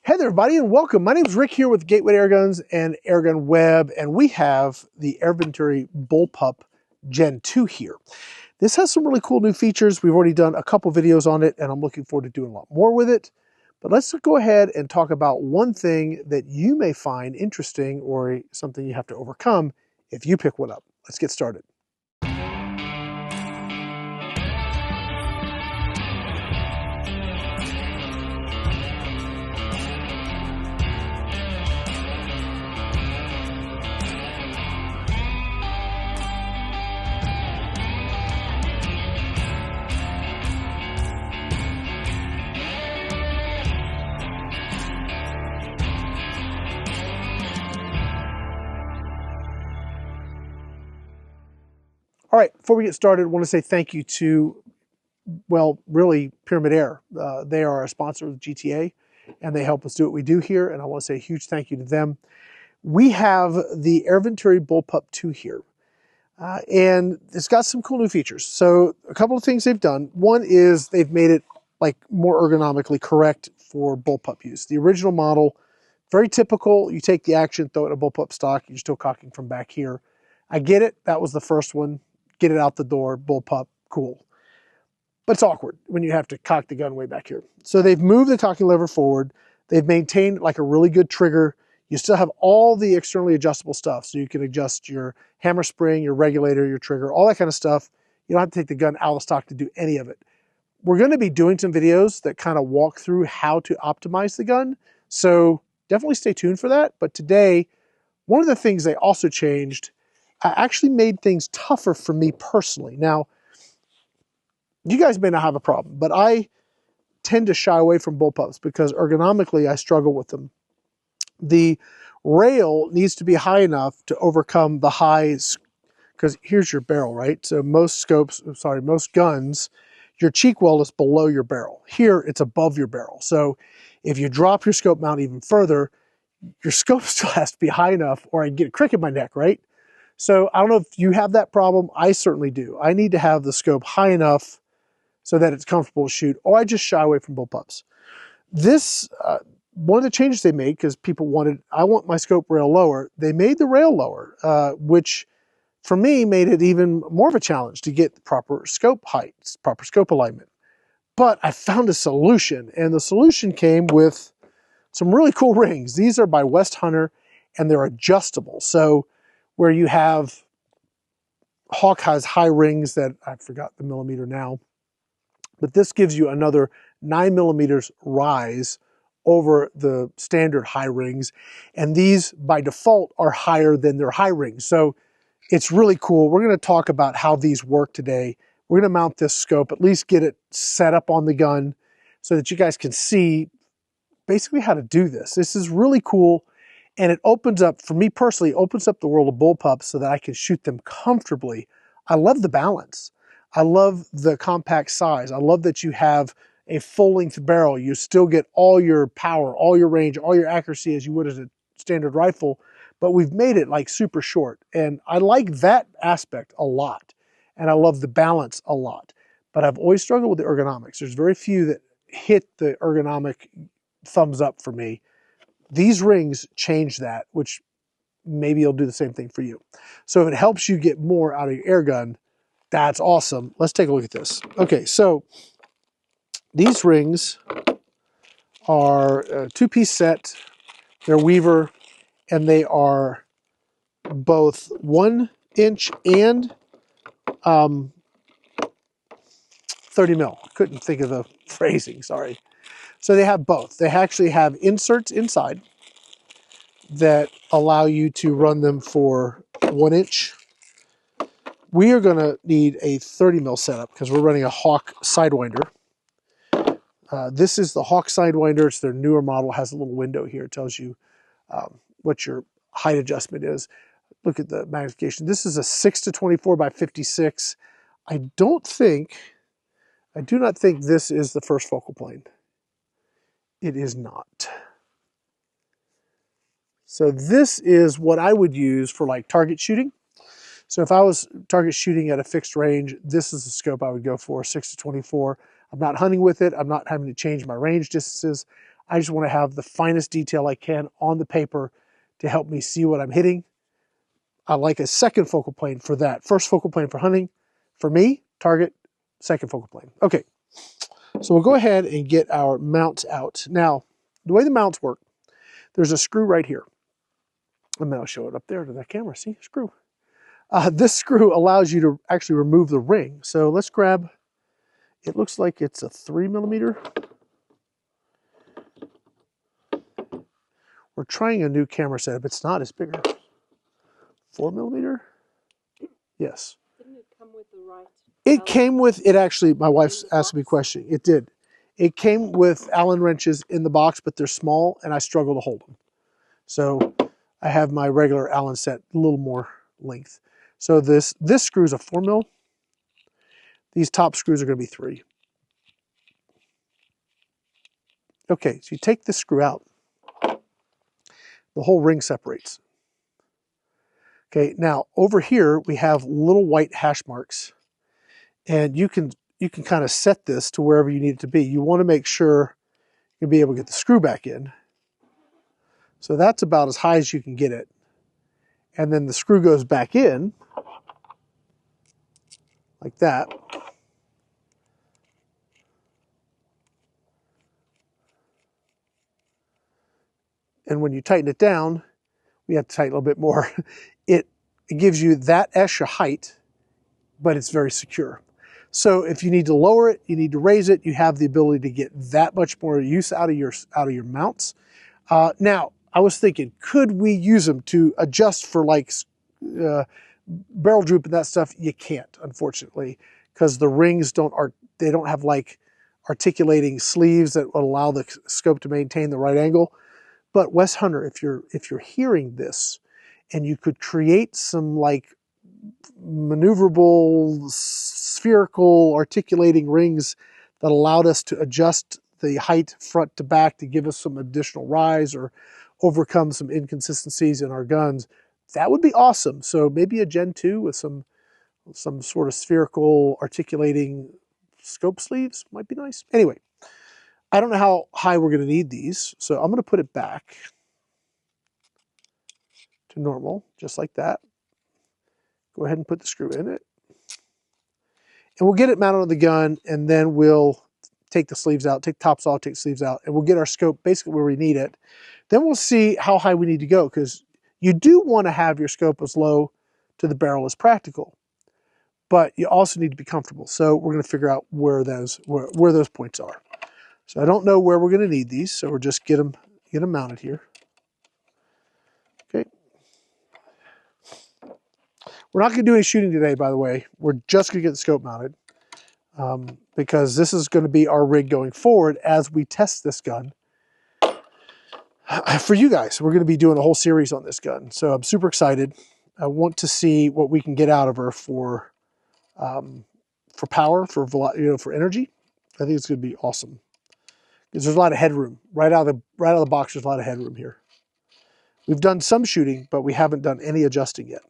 Hey there, everybody, and welcome. My name is Rick here with Gateway Airguns and Airgun Web, and we have the Air Venturi Bullpup Gen 2 here. This has some really cool new features. We've already done a couple videos on it, and I'm looking forward to doing a lot more with it. But let's go ahead and talk about one thing that you may find interesting or something you have to overcome if you pick one up. Let's get started. All right, before we get started, I want to say thank you to, well, really, PyramydAir. They are a sponsor of GTA, and they help us do what we do here, and I want to say a huge thank you to them. We have the Air Venturi Bullpup II here, and it's got some cool new features. So a couple of things they've done. One is they've made it like more ergonomically correct for bullpup use. The original model, very typical. You take the action, throw it in a bullpup stock, you're still cocking from back here. I get it. That was the first one. Get it out the door, bullpup, cool. But it's awkward when you have to cock the gun way back here. So they've moved the cocking lever forward. They've maintained like a really good trigger. You still have all the externally adjustable stuff. So you can adjust your hammer spring, your regulator, your trigger, all that kind of stuff. You don't have to take the gun out of stock to do any of it. We're going to be doing some videos that kind of walk through how to optimize the gun. So definitely stay tuned for that. But today, one of the things they also changed actually made things tougher for me personally. Now, you guys may not have a problem, but I tend to shy away from bullpups because ergonomically I struggle with them. The rail needs to be high enough to overcome the highs, because here's your barrel, right? So most guns, your cheek weld is below your barrel. Here, it's above your barrel. So if you drop your scope mount even further, your scope still has to be high enough or I get a crick in my neck, right? So I don't know if you have that problem. I certainly do. I need to have the scope high enough so that it's comfortable to shoot, or I just shy away from bullpups. This, one of the changes they made, because people wanted, I want my scope rail lower, they made the rail lower, which for me made it even more of a challenge to get the proper scope height, proper scope alignment. But I found a solution, and the solution came with some really cool rings. These are by WestHunter, and they're adjustable. So where you have, Hawke has high rings that, I forgot the millimeter now, but this gives you another 9 millimeters rise over the standard high rings. And these by default are higher than their high rings. So it's really cool. We're going to talk about how these work today. We're going to mount this scope, at least get it set up on the gun so that you guys can see basically how to do this. This is really cool. And it opens up, for me personally, opens up the world of bullpups so that I can shoot them comfortably. I love the balance. I love the compact size. I love that you have a full-length barrel. You still get all your power, all your range, all your accuracy as you would as a standard rifle, but we've made it like super short. And I like that aspect a lot. And I love the balance a lot. But I've always struggled with the ergonomics. There's very few that hit the ergonomic thumbs up for me. These rings change that, which maybe it'll do the same thing for you. So if it helps you get more out of your air gun, that's awesome. Let's take a look at this. Okay, so these rings are a two-piece set. They're Weaver, and they are both 1 inch and 30 mil. Couldn't think of the phrasing, sorry. So they have both. They actually have inserts inside that allow you to run them for 1 inch. We are going to need a 30 mil setup because we're running a Hawke Sidewinder. This is the Hawke Sidewinder. It's their newer model. It has a little window here. It tells you what your height adjustment is. Look at the magnification. This is a 6-24 by 56. I do not think this is the first focal plane. It is not. So this is what I would use for like target shooting. So if I was target shooting at a fixed range, this is the scope I would go for, 6-24. I'm not hunting with it. I'm not having to change my range distances. I just want to have the finest detail I can on the paper to help me see what I'm hitting. I like a second focal plane for that. First focal plane for hunting, for me, target, second focal plane. Okay, so we'll go ahead and get our mounts out. Now, the way the mounts work, there's a screw right here. And then I'll show it up there to that camera. See, screw. This screw allows you to actually remove the ring. So let's grab, it looks like it's a 3mm. We're trying a new camera setup. It's not, it's bigger. 4mm? Yes. Didn't it come with the right? It came with, it actually, my wife's asked me a question. It did. It came with Allen wrenches in the box, but they're small and I struggle to hold them. So I have my regular Allen set, a little more length. So this screw is a 4mm. These top screws are going to be 3. Okay, so you take this screw out. The whole ring separates. Okay, now over here we have little white hash marks. And you can kind of set this to wherever you need it to be. You want to make sure you'll be able to get the screw back in. So that's about as high as you can get it. And then the screw goes back in, like that. And when you tighten it down, we have to tighten a little bit more. It gives you that extra height, but it's very secure. So if you need to lower it, you need to raise it, you have the ability to get that much more use out of your mounts. Now, I was thinking, could we use them to adjust for like barrel droop and that stuff? You can't, unfortunately, because the rings don't have like articulating sleeves that would allow the scope to maintain the right angle. But WestHunter, if you're hearing this, and you could create some like maneuverable, spherical, articulating rings that allowed us to adjust the height front to back to give us some additional rise or overcome some inconsistencies in our guns, that would be awesome. So maybe a Gen 2 with some sort of spherical articulating scope sleeves might be nice. Anyway, I don't know how high we're going to need these, so I'm going to put it back to normal, just like that. Go ahead and put the screw in it. And we'll get it mounted on the gun, and then we'll take the sleeves out, take the tops off, take the sleeves out, and we'll get our scope basically where we need it. Then we'll see how high we need to go, because you do want to have your scope as low to the barrel as practical, but you also need to be comfortable. So we're going to figure out where those points are. So I don't know where we're going to need these, so we'll just get them mounted here. Okay. We're not going to do any shooting today, by the way. We're just going to get the scope mounted because this is going to be our rig going forward as we test this gun for you guys. We're going to be doing a whole series on this gun, so I'm super excited. I want to see what we can get out of her for power, for energy. I think it's going to be awesome because there's a lot of headroom right out of the box. There's a lot of headroom here. We've done some shooting, but we haven't done any adjusting yet.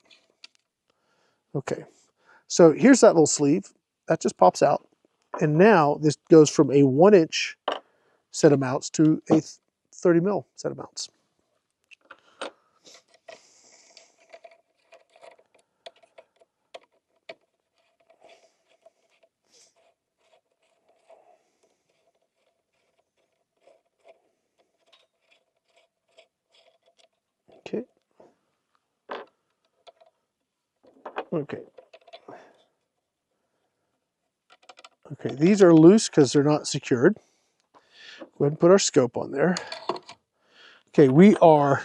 Okay, so here's that little sleeve that just pops out, and now this goes from a 1-inch set of mounts to a 30mm set of mounts. Okay. Okay. Okay, these are loose because they're not secured. Go ahead and put our scope on there. Okay, we are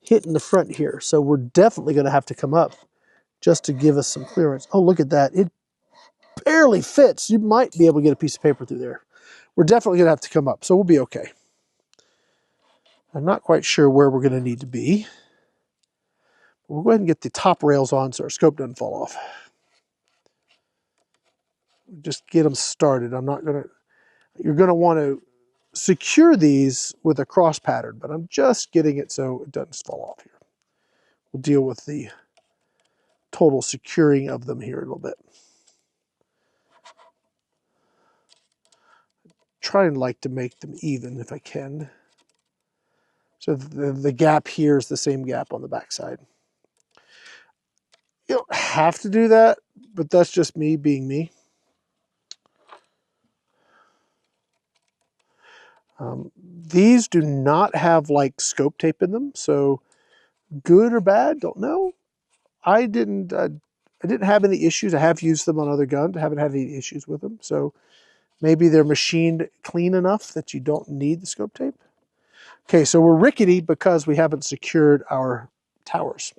hitting the front here, so we're definitely going to have to come up just to give us some clearance. Oh, look at that. It barely fits. You might be able to get a piece of paper through there. We're definitely going to have to come up, so we'll be okay. I'm not quite sure where we're going to need to be. We'll go ahead and get the top rails on so our scope doesn't fall off. Just get them started. You're going to want to secure these with a cross pattern, but I'm just getting it so it doesn't fall off here. We'll deal with the total securing of them here in a little bit. try and like to make them even if I can. So the gap here is the same gap on the back side. You don't have to do that, but that's just me being me. These do not have like scope tape in them, so good or bad, don't know. I didn't have any issues. I have used them on other guns. I haven't had any issues with them. So maybe they're machined clean enough that you don't need the scope tape. Okay, so we're rickety because we haven't secured our towers.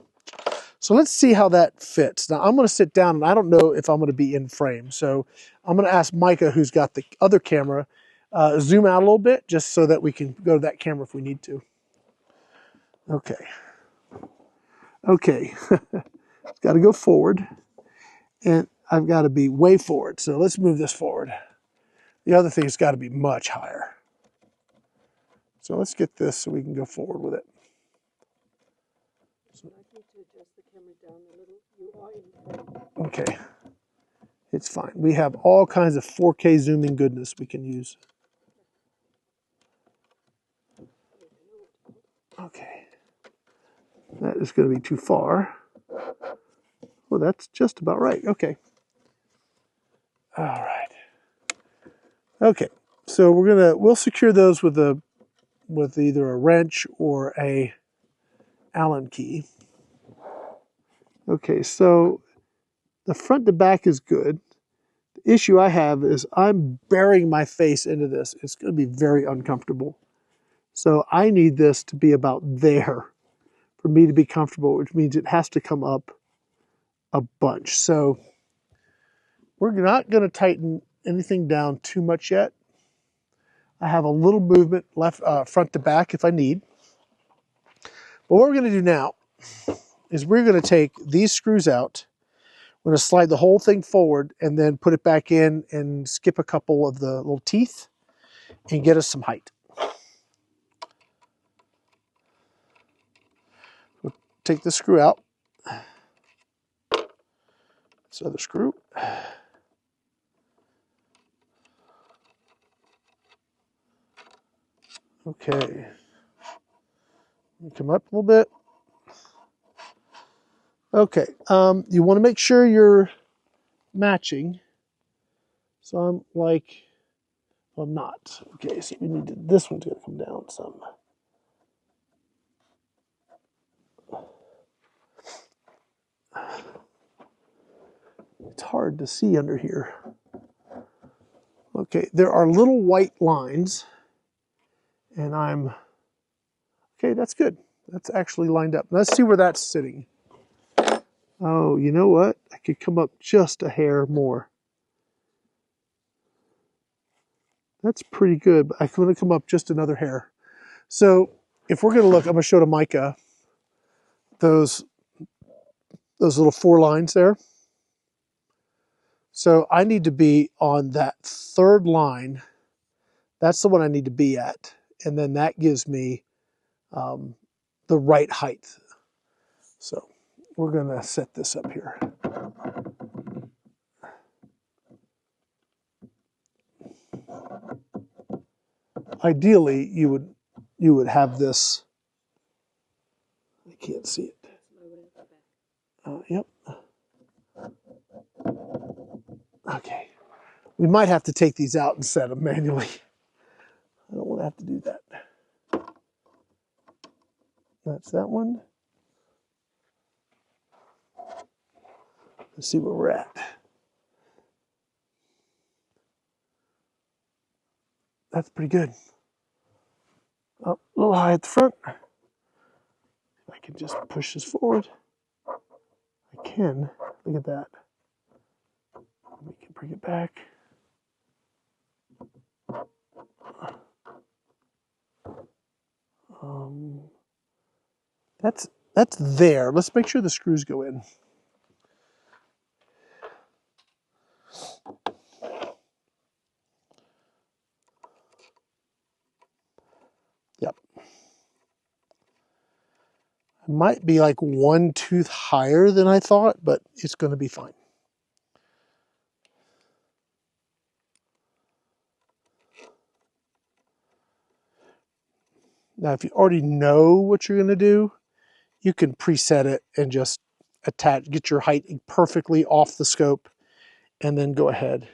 So let's see how that fits. Now I'm going to sit down, and I don't know if I'm going to be in frame. So I'm going to ask Micah, who's got the other camera, zoom out a little bit just so that we can go to that camera if we need to. Okay. Okay. Got to go forward, and I've got to be way forward. So let's move this forward. The other thing's got to be much higher. So let's get this so we can go forward with it. Okay, it's fine. We have all kinds of 4K zooming goodness we can use. Okay, that is going to be too far. Well, that's just about right. Okay. All right. Okay, so we'll secure those with either a wrench or a Allen key. Okay, so the front to back is good. The issue I have is I'm burying my face into this. It's going to be very uncomfortable. So I need this to be about there for me to be comfortable, which means it has to come up a bunch. So we're not going to tighten anything down too much yet. I have a little movement left front to back if I need. But what we're going to do now is we're going to take these screws out. We're going to slide the whole thing forward and then put it back in and skip a couple of the little teeth and get us some height. We'll take the screw out. This other screw. Okay. Come up a little bit. Okay. You want to make sure you're matching. So I'm like, well, I'm not. Okay, so we need to, this one's going to come down some. It's hard to see under here. Okay, there are little white lines, and okay, that's good. That's actually lined up. Let's see where that's sitting. Oh, you know what? I could come up just a hair more. That's pretty good, but I'm going to come up just another hair. So if we're going to look, I'm going to show to Micah those little 4 lines there. So I need to be on that 3rd line. That's the one I need to be at. And then that gives me the right height. So we're going to set this up here. Ideally, you would have this. I can't see it. Yep. Okay. We might have to take these out and set them manually. I don't want to have to do that. That's that one. Let's see where we're at. That's pretty good. Oh, a little high at the front. I can just push this forward. I can. Look at that. We can bring it back. That's there. Let's make sure the screws go in. Yep. It might be like 1 tooth higher than I thought, but it's going to be fine. Now, if you already know what you're going to do, you can preset it and just attach, get your height perfectly off the scope, and then go ahead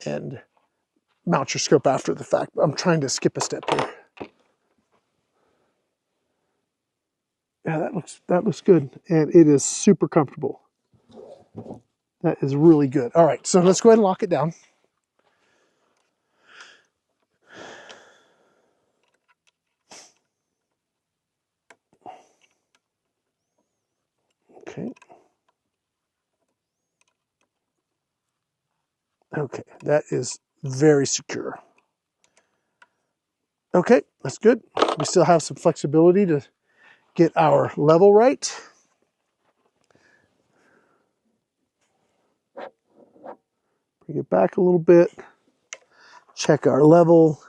and mount your scope after the fact. I'm trying to skip a step here. Yeah, that looks good, and it is super comfortable. That is really good. All right, so let's go ahead and lock it down. Okay. Okay, that is very secure. Okay, that's good. We still have some flexibility to get our level right. Bring it back a little bit. Check our level.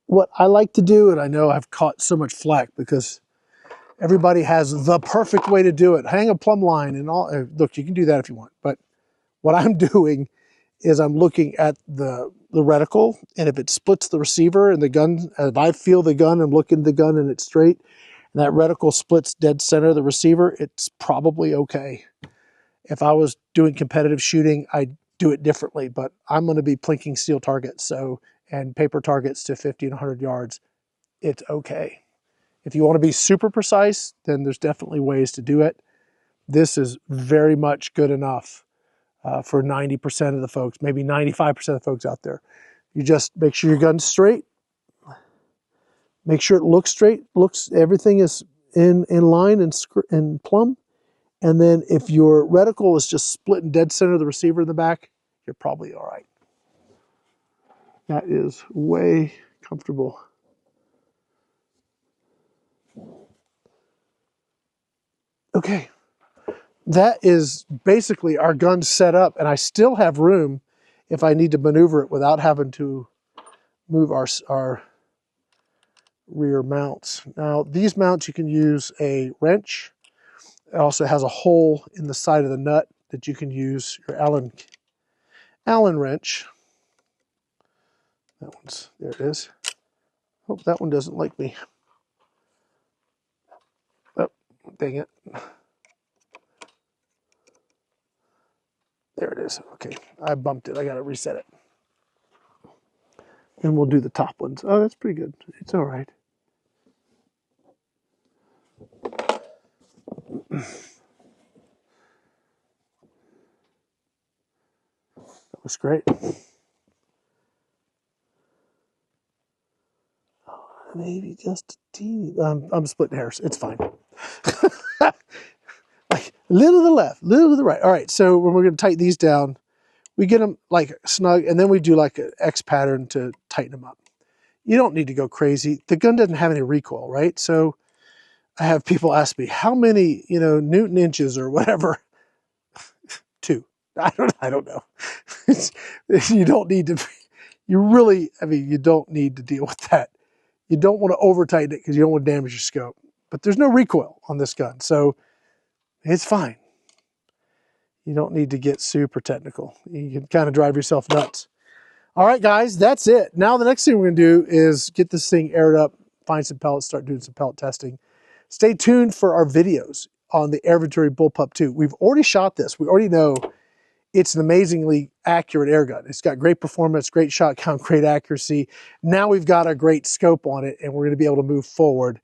What I like to do, and I know I've caught so much flack because everybody has the perfect way to do it. Hang a plumb line and all. Look, you can do that if you want. But what I'm doing is I'm looking at the reticle, and if it splits the receiver and the gun, if I feel the gun, I'm looking at the gun and it's straight, and that reticle splits dead center of the receiver, it's probably okay. If I was doing competitive shooting, I'd do it differently, but I'm going to be plinking steel targets and paper targets to 50 and 100 yards. It's okay. If you want to be super precise, then there's definitely ways to do it. This is very much good enough for 90% of the folks, maybe 95% of the folks out there. You just make sure your gun's straight. Make sure it looks straight. Everything is in line and plumb. And then if your reticle is just split in dead center of the receiver in the back, you're probably all right. That is way comfortable. Okay. That is basically our gun set up, and I still have room if I need to maneuver it without having to move our rear mounts. Now, these mounts, you can use a wrench. It also has a hole in the side of the nut that you can use your Allen wrench. There it is. Hope that one doesn't like me. Oh, dang it. There it is. Okay, I bumped it. I got to reset it. And we'll do the top ones. Oh, that's pretty good. It's all right. That was great. Maybe just a teeny. I'm splitting hairs. It's fine. Like a little to the left, a little to the right. All right, so when we're going to tighten these down, we get them like snug, and then we do like an X pattern to tighten them up. You don't need to go crazy. The gun doesn't have any recoil, right? So I have people ask me, how many, Newton inches or whatever? 2. I don't know. You don't need to, you don't need to deal with that. You don't want to over tighten it because you don't want to damage your scope. But there's no recoil on this gun, so it's fine. You don't need to get super technical. You can kind of drive yourself nuts. All right, guys, that's it. Now the next thing we're going to do is get this thing aired up, find some pellets, start doing some pellet testing. Stay tuned for our videos on the Air Venturi Bullpup II. We've already shot this. We already know it's an amazingly accurate air gun. It's got great performance, great shot count, great accuracy. Now we've got a great scope on it, and we're going to be able to move forward.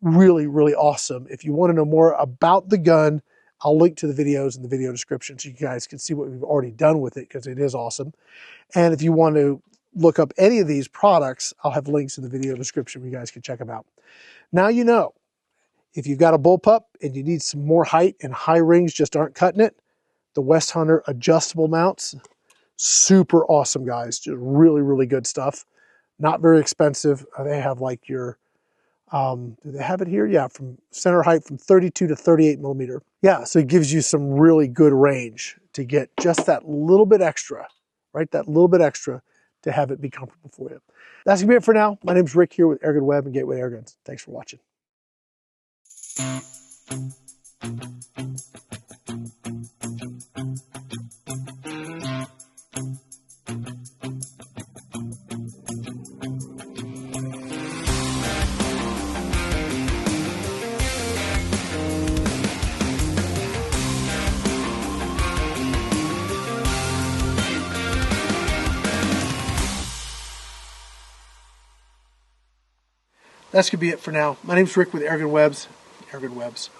Really, really awesome. If you want to know more about the gun, I'll link to the videos in the video description so you guys can see what we've already done with it, because it is awesome. And if you want to look up any of these products, I'll have links in the video description where you guys can check them out. Now you know, if you've got a bullpup and you need some more height and high rings just aren't cutting it, the WestHunter adjustable mounts, super awesome, guys. Just really, really good stuff. Not very expensive. They have like your, do they have it here? Yeah, from center height from 32 to 38 millimeter. Yeah, so it gives you some really good range to get just that little bit extra, right? That little bit extra to have it be comfortable for you. That's going to be it for now. My name's Rick here with Airgun Web and Gateway Airguns. Thanks for watching. that's going to be it for now. My name's Rick with Airgun Webs. Airgun Webs.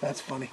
That's funny.